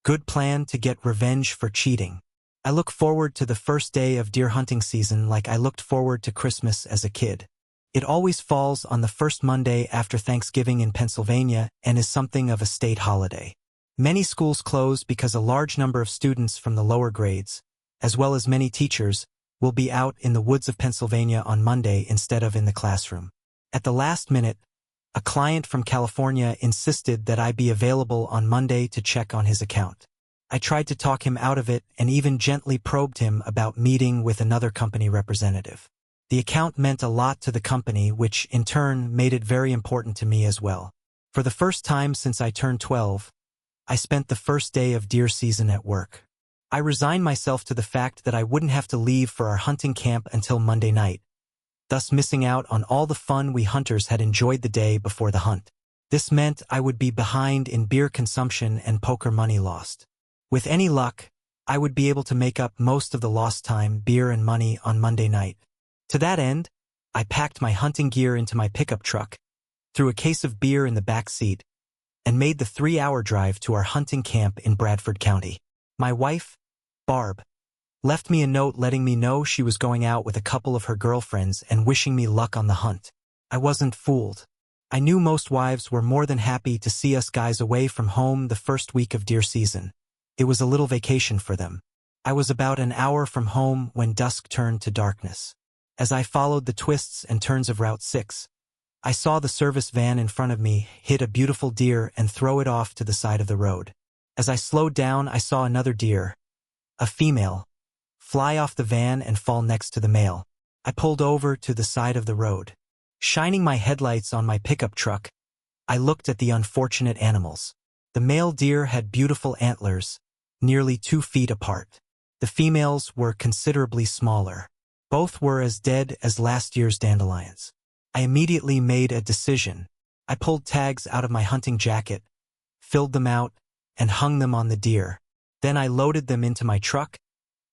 good plan to get revenge for cheating. I look forward to the first day of deer hunting season like I looked forward to Christmas as a kid. It always falls on the first Monday after Thanksgiving in Pennsylvania and is something of a state holiday. Many schools close because a large number of students from the lower grades, as well as many teachers, will be out in the woods of Pennsylvania on Monday instead of in the classroom. At the last minute, a client from California insisted that I be available on Monday to check on his account. I tried to talk him out of it and even gently probed him about meeting with another company representative. The account meant a lot to the company, which in turn made it very important to me as well. For the first time since I turned 12, I spent the first day of deer season at work. I resigned myself to the fact that I wouldn't have to leave for our hunting camp until Monday night, thus missing out on all the fun we hunters had enjoyed the day before the hunt. This meant I would be behind in beer consumption and poker money lost. With any luck, I would be able to make up most of the lost time, beer and money on Monday night. To that end, I packed my hunting gear into my pickup truck, threw a case of beer in the back seat, and made the 3-hour drive to our hunting camp in Bradford County. My wife, Barb, left me a note letting me know she was going out with a couple of her girlfriends and wishing me luck on the hunt. I wasn't fooled. I knew most wives were more than happy to see us guys away from home the first week of deer season. It was a little vacation for them. I was about an hour from home when dusk turned to darkness. As I followed the twists and turns of Route 6, I saw the service van in front of me hit a beautiful deer and throw it off to the side of the road. As I slowed down, I saw another deer, a female, fly off the van and fall next to the male. I pulled over to the side of the road. Shining my headlights on my pickup truck, I looked at the unfortunate animals. The male deer had beautiful antlers, nearly 2 feet apart. The females were considerably smaller. Both were as dead as last year's dandelions. I immediately made a decision. I pulled tags out of my hunting jacket, filled them out, and hung them on the deer. Then I loaded them into my truck,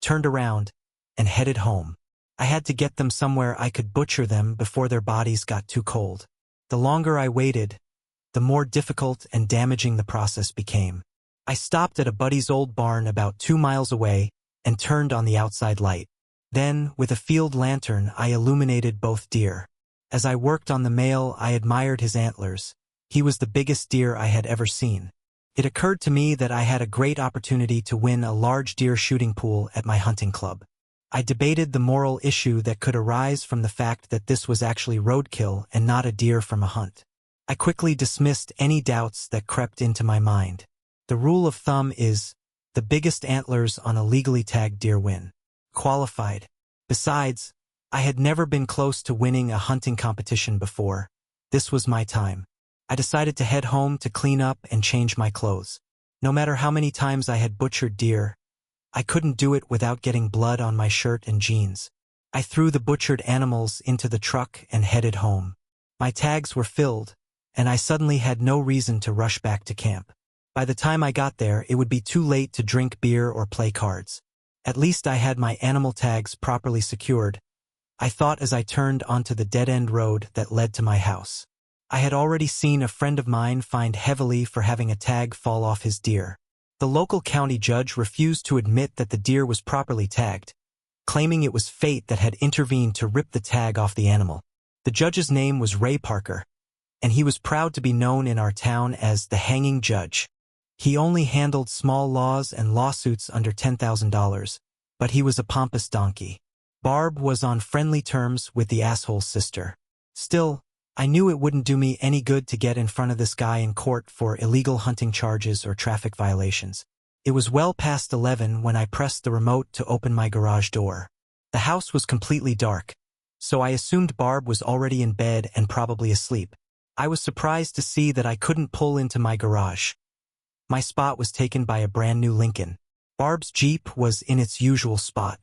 turned around, and headed home. I had to get them somewhere I could butcher them before their bodies got too cold. The longer I waited, the more difficult and damaging the process became. I stopped at a buddy's old barn about 2 miles away and turned on the outside light. Then, with a field lantern, I illuminated both deer. As I worked on the male, I admired his antlers. He was the biggest deer I had ever seen. It occurred to me that I had a great opportunity to win a large deer shooting pool at my hunting club. I debated the moral issue that could arise from the fact that this was actually roadkill and not a deer from a hunt. I quickly dismissed any doubts that crept into my mind. The rule of thumb is, the biggest antlers on a legally tagged deer win. Qualified. Besides, I had never been close to winning a hunting competition before. This was my time. I decided to head home to clean up and change my clothes. No matter how many times I had butchered deer, I couldn't do it without getting blood on my shirt and jeans. I threw the butchered animals into the truck and headed home. My tags were filled, and I suddenly had no reason to rush back to camp. By the time I got there, it would be too late to drink beer or play cards. At least I had my animal tags properly secured, I thought as I turned onto the dead-end road that led to my house. I had already seen a friend of mine fined heavily for having a tag fall off his deer. The local county judge refused to admit that the deer was properly tagged, claiming it was fate that had intervened to rip the tag off the animal. The judge's name was Ray Parker, and he was proud to be known in our town as the hanging judge. He only handled small laws and lawsuits under $10,000, but he was a pompous donkey. Barb was on friendly terms with the asshole's sister. Still, I knew it wouldn't do me any good to get in front of this guy in court for illegal hunting charges or traffic violations. It was well past 11 when I pressed the remote to open my garage door. The house was completely dark, so I assumed Barb was already in bed and probably asleep. I was surprised to see that I couldn't pull into my garage. My spot was taken by a brand new Lincoln. Barb's Jeep was in its usual spot.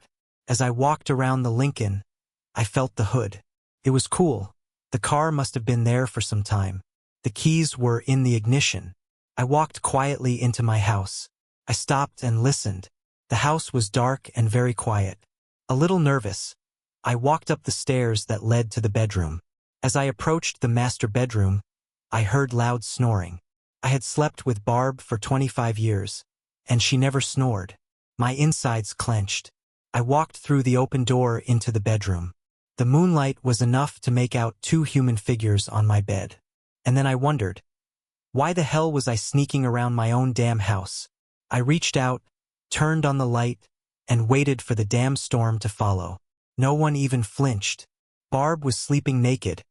As I walked around the Lincoln, I felt the hood. It was cool. The car must have been there for some time. The keys were in the ignition. I walked quietly into my house. I stopped and listened. The house was dark and very quiet. A little nervous, I walked up the stairs that led to the bedroom. As I approached the master bedroom, I heard loud snoring. I had slept with Barb for 25 years, and she never snored. My insides clenched. I walked through the open door into the bedroom. The moonlight was enough to make out 2 human figures on my bed. And then I wondered, why the hell was I sneaking around my own damn house? I reached out, turned on the light, and waited for the damn storm to follow. No one even flinched. Barb was sleeping naked,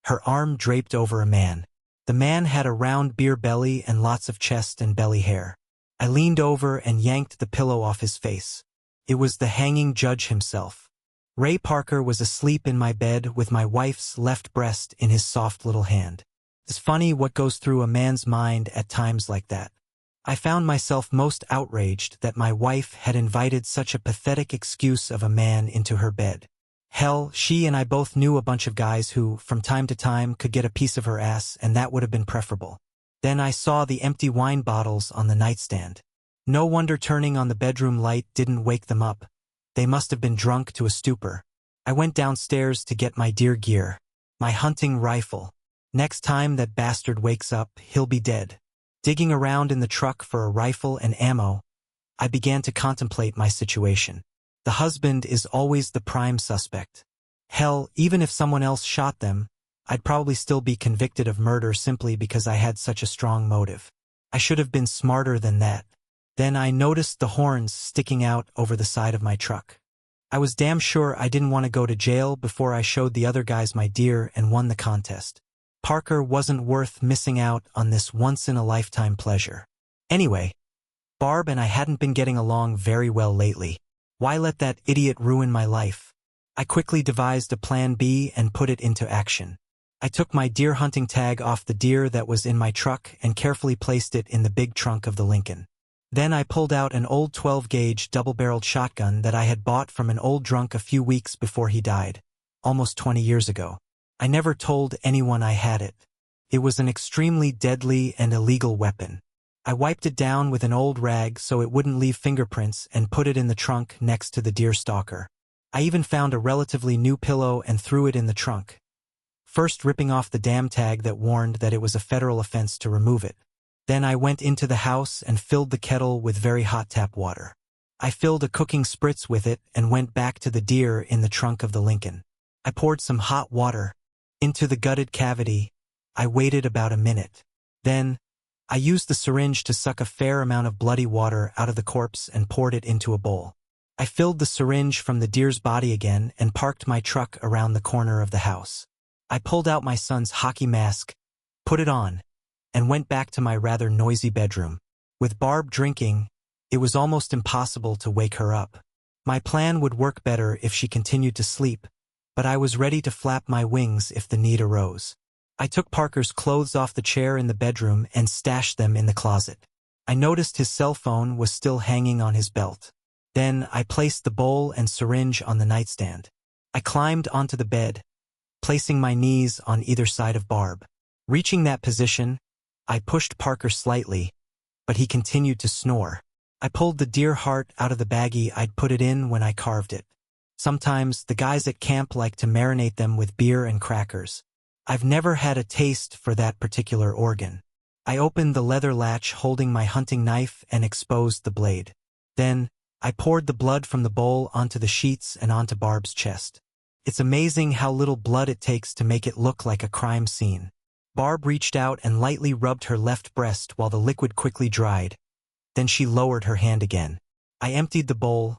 her arm draped over a man. The man had a round beer belly and lots of chest and belly hair. I leaned over and yanked the pillow off his face. It was the hanging judge himself. Ray Parker was asleep in my bed with my wife's left breast in his soft little hand. It's funny what goes through a man's mind at times like that. I found myself most outraged that my wife had invited such a pathetic excuse of a man into her bed. Hell, she and I both knew a bunch of guys who, from time to time, could get a piece of her ass, and that would have been preferable. Then I saw the empty wine bottles on the nightstand. No wonder turning on the bedroom light didn't wake them up. They must have been drunk to a stupor. I went downstairs to get my dear gear. My hunting rifle. Next time that bastard wakes up, he'll be dead. Digging around in the truck for a rifle and ammo, I began to contemplate my situation. The husband is always the prime suspect. Hell, even if someone else shot them, I'd probably still be convicted of murder simply because I had such a strong motive. I should have been smarter than that. Then I noticed the horns sticking out over the side of my truck. I was damn sure I didn't want to go to jail before I showed the other guys my deer and won the contest. Parker wasn't worth missing out on this once-in-a-lifetime pleasure. Anyway, Barb and I hadn't been getting along very well lately. Why let that idiot ruin my life? I quickly devised a plan B and put it into action. I took my deer hunting tag off the deer that was in my truck and carefully placed it in the big trunk of the Lincoln. Then I pulled out an old 12-gauge double-barreled shotgun that I had bought from an old drunk a few weeks before he died, almost 20 years ago. I never told anyone I had it. It was an extremely deadly and illegal weapon. I wiped it down with an old rag so it wouldn't leave fingerprints and put it in the trunk next to the deer stalker. I even found a relatively new pillow and threw it in the trunk, first ripping off the damn tag that warned that it was a federal offense to remove it. Then I went into the house and filled the kettle with very hot tap water. I filled a cooking spritz with it and went back to the deer in the trunk of the Lincoln. I poured some hot water into the gutted cavity. I waited about a minute. Then, I used the syringe to suck a fair amount of bloody water out of the corpse and poured it into a bowl. I filled the syringe from the deer's body again and parked my truck around the corner of the house. I pulled out my son's hockey mask, put it on, and went back to my rather noisy bedroom. With Barb drinking, it was almost impossible to wake her up. My plan would work better if she continued to sleep, but I was ready to flap my wings if the need arose. I took Parker's clothes off the chair in the bedroom and stashed them in the closet. I noticed his cell phone was still hanging on his belt. Then I placed the bowl and syringe on the nightstand. I climbed onto the bed, placing my knees on either side of Barb. Reaching that position, I pushed Parker slightly, but he continued to snore. I pulled the deer heart out of the baggie I'd put it in when I carved it. Sometimes the guys at camp like to marinate them with beer and crackers. I've never had a taste for that particular organ. I opened the leather latch holding my hunting knife and exposed the blade. Then, I poured the blood from the bowl onto the sheets and onto Barb's chest. It's amazing how little blood it takes to make it look like a crime scene. Barb reached out and lightly rubbed her left breast while the liquid quickly dried. Then she lowered her hand again. I emptied the bowl,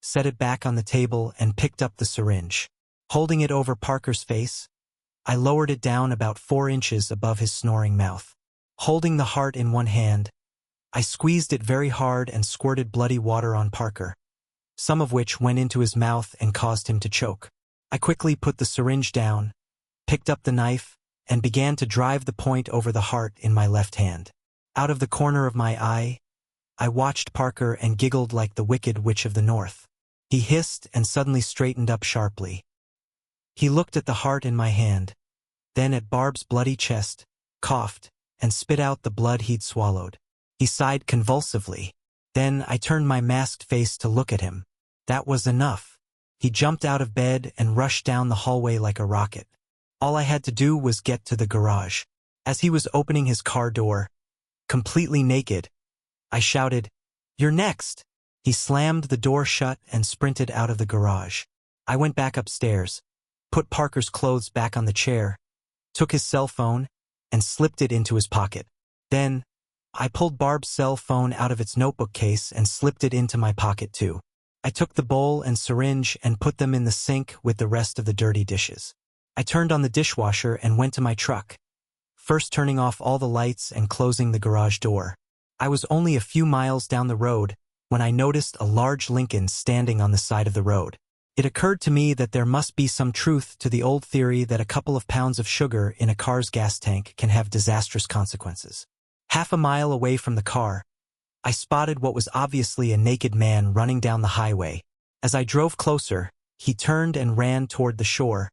set it back on the table, and picked up the syringe. Holding it over Parker's face, I lowered it down about 4 inches above his snoring mouth. Holding the heart in one hand, I squeezed it very hard and squirted bloody water on Parker, some of which went into his mouth and caused him to choke. I quickly put the syringe down, picked up the knife, and began to drive the point over the heart in my left hand. Out of the corner of my eye, I watched Parker and giggled like the Wicked Witch of the North. He hissed and suddenly straightened up sharply. He looked at the heart in my hand, then at Barb's bloody chest, coughed, and spit out the blood he'd swallowed. He sighed convulsively. Then I turned my masked face to look at him. That was enough. He jumped out of bed and rushed down the hallway like a rocket. All I had to do was get to the garage. As he was opening his car door, completely naked, I shouted, "You're next." He slammed the door shut and sprinted out of the garage. I went back upstairs, put Parker's clothes back on the chair, took his cell phone, and slipped it into his pocket. Then, I pulled Barb's cell phone out of its notebook case and slipped it into my pocket too. I took the bowl and syringe and put them in the sink with the rest of the dirty dishes. I turned on the dishwasher and went to my truck, first turning off all the lights and closing the garage door. I was only a few miles down the road when I noticed a large Lincoln standing on the side of the road. It occurred to me that there must be some truth to the old theory that a couple of pounds of sugar in a car's gas tank can have disastrous consequences. Half a mile away from the car, I spotted what was obviously a naked man running down the highway. As I drove closer, he turned and ran toward the shore,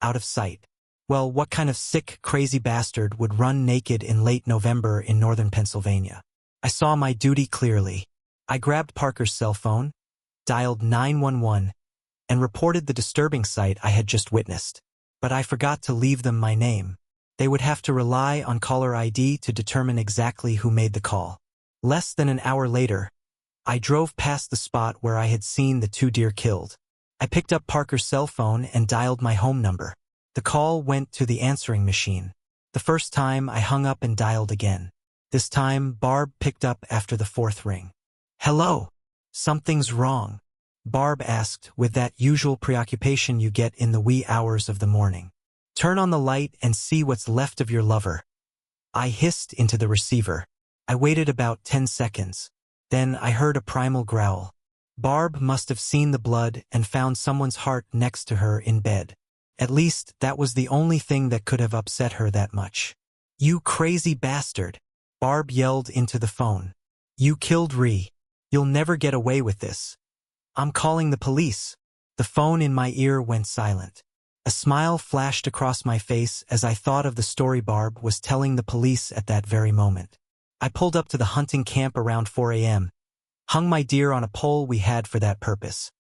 out of sight. Well, what kind of sick, crazy bastard would run naked in late November in northern Pennsylvania? I saw my duty clearly. I grabbed Parker's cell phone, dialed 911, and reported the disturbing sight I had just witnessed. But I forgot to leave them my name. They would have to rely on caller ID to determine exactly who made the call. Less than an hour later, I drove past the spot where I had seen the 2 deer killed. I picked up Parker's cell phone and dialed my home number. The call went to the answering machine. The first time I hung up and dialed again. This time, Barb picked up after the 4th ring. "Hello. Something's wrong," Barb asked with that usual preoccupation you get in the wee hours of the morning. "Turn on the light and see what's left of your lover." I hissed into the receiver. I waited about 10 seconds. Then I heard a primal growl. Barb must have seen the blood and found someone's heart next to her in bed. At least, that was the only thing that could have upset her that much. "You crazy bastard," Barb yelled into the phone. "You killed Ree. You'll never get away with this. I'm calling the police." The phone in my ear went silent. A smile flashed across my face as I thought of the story Barb was telling the police at that very moment. I pulled up to the hunting camp around 4 a.m., hung my deer on a pole we had for that purpose,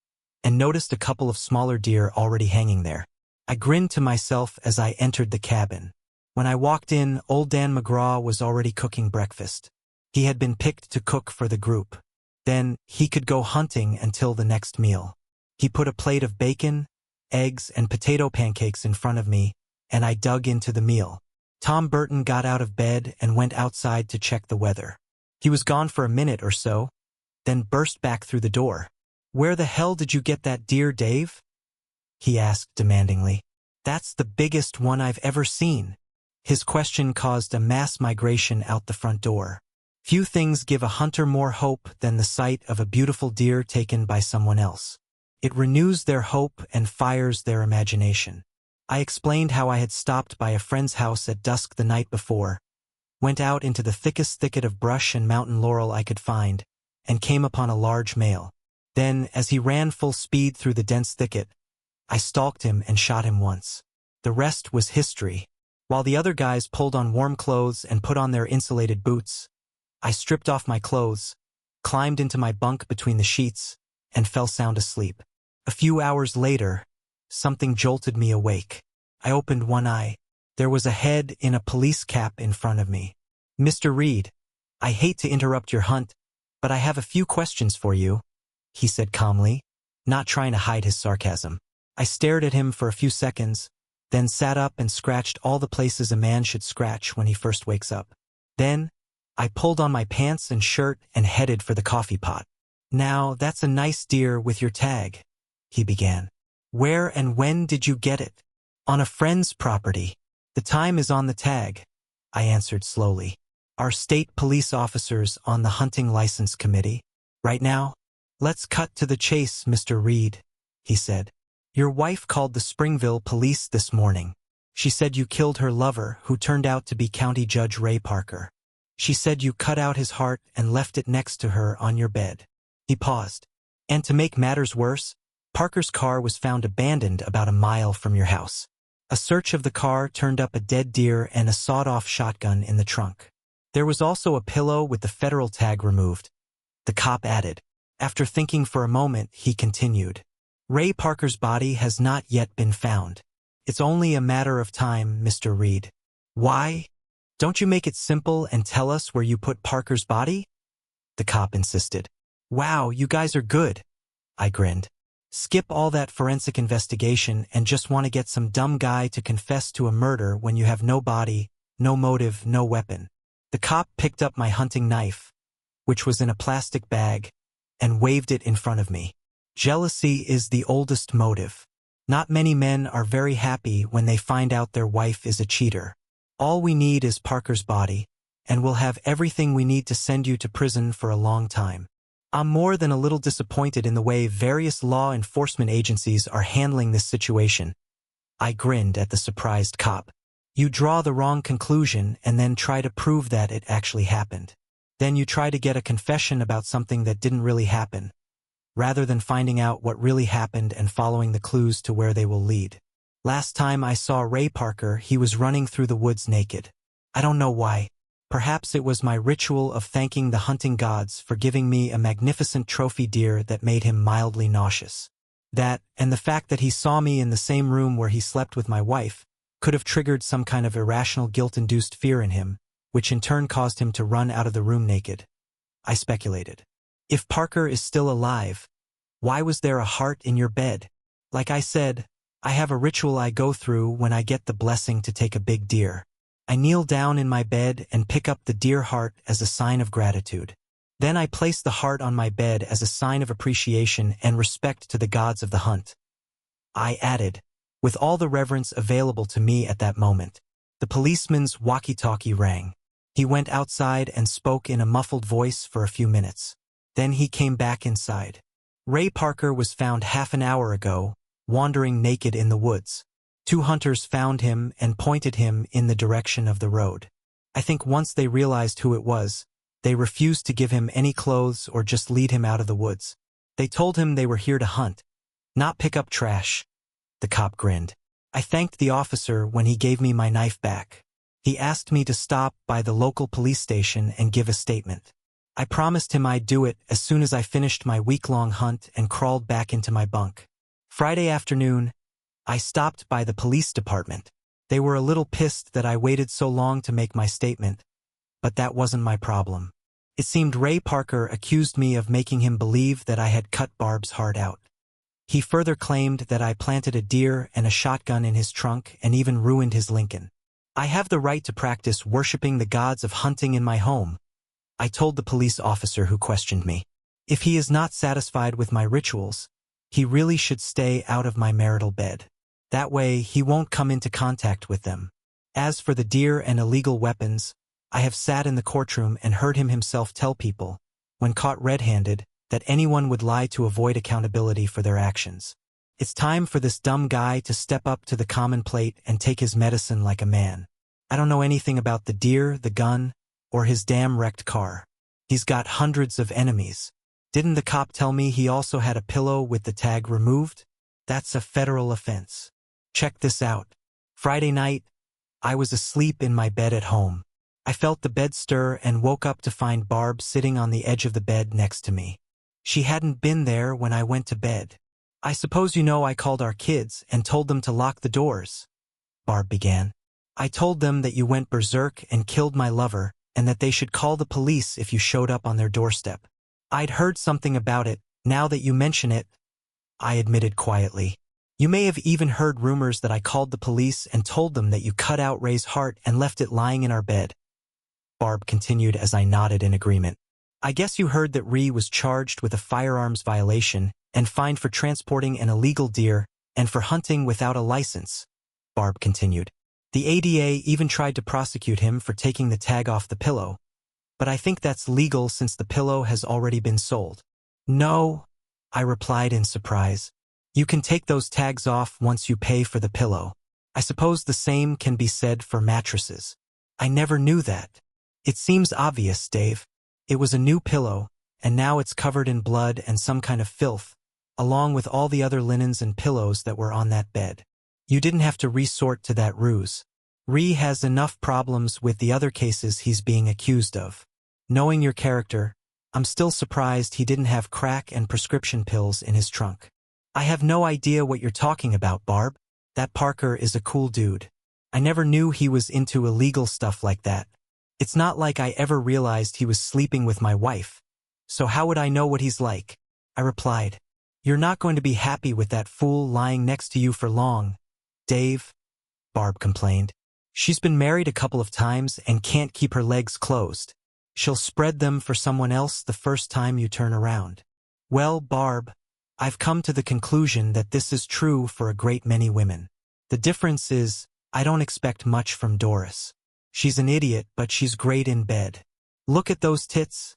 and noticed a couple of smaller deer already hanging there. I grinned to myself as I entered the cabin. When I walked in, old Dan McGraw was already cooking breakfast. He had been picked to cook for the group. Then, he could go hunting until the next meal. He put a plate of bacon, eggs, and potato pancakes in front of me, and I dug into the meal. Tom Burton got out of bed and went outside to check the weather. He was gone for a minute or so, then burst back through the door. "Where the hell did you get that deer, Dave?" he asked demandingly. "That's the biggest one I've ever seen." His question caused a mass migration out the front door. Few things give a hunter more hope than the sight of a beautiful deer taken by someone else. It renews their hope and fires their imagination. I explained how I had stopped by a friend's house at dusk the night before, went out into the thickest thicket of brush and mountain laurel I could find, and came upon a large male. Then, as he ran full speed through the dense thicket, I stalked him and shot him once. The rest was history. While the other guys pulled on warm clothes and put on their insulated boots, I stripped off my clothes, climbed into my bunk between the sheets, and fell sound asleep. A few hours later, something jolted me awake. I opened one eye. There was a head in a police cap in front of me. "Mr. Reed, I hate to interrupt your hunt, but I have a few questions for you," he said calmly, not trying to hide his sarcasm. I stared at him for a few seconds, then sat up and scratched all the places a man should scratch when he first wakes up. Then, I pulled on my pants and shirt and headed for the coffee pot. "Now, that's a nice deer with your tag," he began. "Where and when did you get it?" "On a friend's property. The time is on the tag," I answered slowly. "Our state police officers on the hunting license committee. Right now, let's cut to the chase, Mr. Reed," he said. "Your wife called the Springville police this morning. She said you killed her lover, who turned out to be County Judge Ray Parker. She said you cut out his heart and left it next to her on your bed." He paused. "And to make matters worse, Parker's car was found abandoned about a mile from your house. A search of the car turned up a dead deer and a sawed-off shotgun in the trunk. There was also a pillow with the federal tag removed," the cop added. After thinking for a moment, he continued. "Ray Parker's body has not yet been found. It's only a matter of time, Mr. Reed." "Why? Don't you make it simple and tell us where you put Parker's body?" the cop insisted. Wow, you guys are good. I grinned. Skip all that forensic investigation and just want to get some dumb guy to confess to a murder when you have no body, no motive, no weapon. The cop picked up my hunting knife, which was in a plastic bag, and waved it in front of me. Jealousy is the oldest motive. Not many men are very happy when they find out their wife is a cheater. All we need is Parker's body, and we'll have everything we need to send you to prison for a long time. I'm more than a little disappointed in the way various law enforcement agencies are handling this situation. I grinned at the surprised cop. You draw the wrong conclusion and then try to prove that it actually happened. Then you try to get a confession about something that didn't really happen, rather than finding out what really happened and following the clues to where they will lead. Last time I saw Ray Parker, he was running through the woods naked. I don't know why. Perhaps it was my ritual of thanking the hunting gods for giving me a magnificent trophy deer that made him mildly nauseous. That, and the fact that he saw me in the same room where he slept with my wife, could have triggered some kind of irrational guilt-induced fear in him, which in turn caused him to run out of the room naked. I speculated. If Parker is still alive, why was there a heart in your bed? Like I said, I have a ritual I go through when I get the blessing to take a big deer. I kneel down in my bed and pick up the deer heart as a sign of gratitude. Then I place the heart on my bed as a sign of appreciation and respect to the gods of the hunt. I added, with all the reverence available to me at that moment. The policeman's walkie-talkie rang. He went outside and spoke in a muffled voice for a few minutes. Then he came back inside. Ray Parker was found half an hour ago, wandering naked in the woods. 2 hunters found him and pointed him in the direction of the road. I think once they realized who it was, they refused to give him any clothes or just lead him out of the woods. They told him they were here to hunt, not pick up trash. The cop grinned. I thanked the officer when he gave me my knife back. He asked me to stop by the local police station and give a statement. I promised him I'd do it as soon as I finished my week-long hunt and crawled back into my bunk. Friday afternoon, I stopped by the police department. They were a little pissed that I waited so long to make my statement, but that wasn't my problem. It seemed Ray Parker accused me of making him believe that I had cut Barb's heart out. He further claimed that I planted a deer and a shotgun in his trunk and even ruined his Lincoln. I have the right to practice worshiping the gods of hunting in my home, I told the police officer who questioned me. If he is not satisfied with my rituals, he really should stay out of my marital bed. That way, he won't come into contact with them. As for the deer and illegal weapons, I have sat in the courtroom and heard him himself tell people, when caught red-handed, that anyone would lie to avoid accountability for their actions. It's time for this dumb guy to step up to the common plate and take his medicine like a man. I don't know anything about the deer, the gun, or his damn wrecked car. He's got hundreds of enemies. Didn't the cop tell me he also had a pillow with the tag removed? That's a federal offense. Check this out. Friday night, I was asleep in my bed at home. I felt the bed stir and woke up to find Barb sitting on the edge of the bed next to me. She hadn't been there when I went to bed. I suppose you know I called our kids and told them to lock the doors, Barb began. I told them that you went berserk and killed my lover and that they should call the police if you showed up on their doorstep. I'd heard something about it, now that you mention it, I admitted quietly. You may have even heard rumors that I called the police and told them that you cut out Ray's heart and left it lying in our bed. Barb continued as I nodded in agreement. I guess you heard that Ree was charged with a firearms violation and fined for transporting an illegal deer and for hunting without a license, Barb continued. The ADA even tried to prosecute him for taking the tag off the pillow, but I think that's legal since the pillow has already been sold. No, I replied in surprise. You can take those tags off once you pay for the pillow. I suppose the same can be said for mattresses. I never knew that. It seems obvious, Dave. It was a new pillow, and now it's covered in blood and some kind of filth, along with all the other linens and pillows that were on that bed. You didn't have to resort to that ruse. Ree has enough problems with the other cases he's being accused of. Knowing your character, I'm still surprised he didn't have crack and prescription pills in his trunk. I have no idea what you're talking about, Barb. That Parker is a cool dude. I never knew he was into illegal stuff like that. It's not like I ever realized he was sleeping with my wife. So how would I know what he's like? I replied. You're not going to be happy with that fool lying next to you for long, Dave, Barb complained. She's been married a couple of times and can't keep her legs closed. She'll spread them for someone else the first time you turn around. Well, Barb, I've come to the conclusion that this is true for a great many women. The difference is, I don't expect much from Doris. She's an idiot, but she's great in bed. Look at those tits,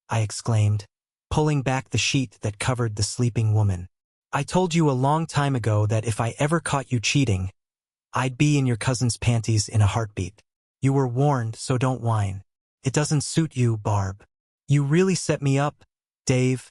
I exclaimed, pulling back the sheet that covered the sleeping woman. I told you a long time ago that if I ever caught you cheating, I'd be in your cousin's panties in a heartbeat. You were warned, so don't whine. It doesn't suit you, Barb. You really set me up, Dave,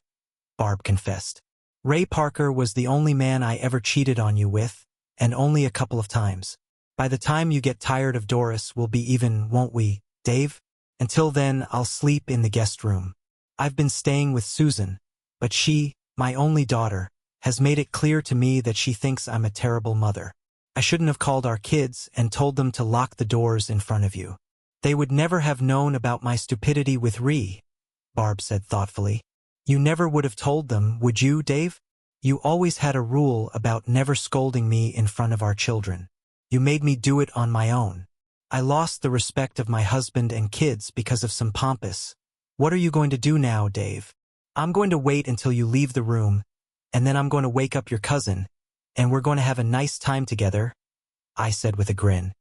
Barb confessed. Ray Parker was the only man I ever cheated on you with, and only a couple of times. By the time you get tired of Doris, we'll be even, won't we, Dave? Until then, I'll sleep in the guest room. I've been staying with Susan, but she, my only daughter, has made it clear to me that she thinks I'm a terrible mother. I shouldn't have called our kids and told them to lock the doors in front of you. They would never have known about my stupidity with Ree, Barb said thoughtfully. You never would have told them, would you, Dave? You always had a rule about never scolding me in front of our children. You made me do it on my own. I lost the respect of my husband and kids because of some pompous. What are you going to do now, Dave? I'm going to wait until you leave the room, and then I'm going to wake up your cousin, and we're going to have a nice time together, I said with a grin.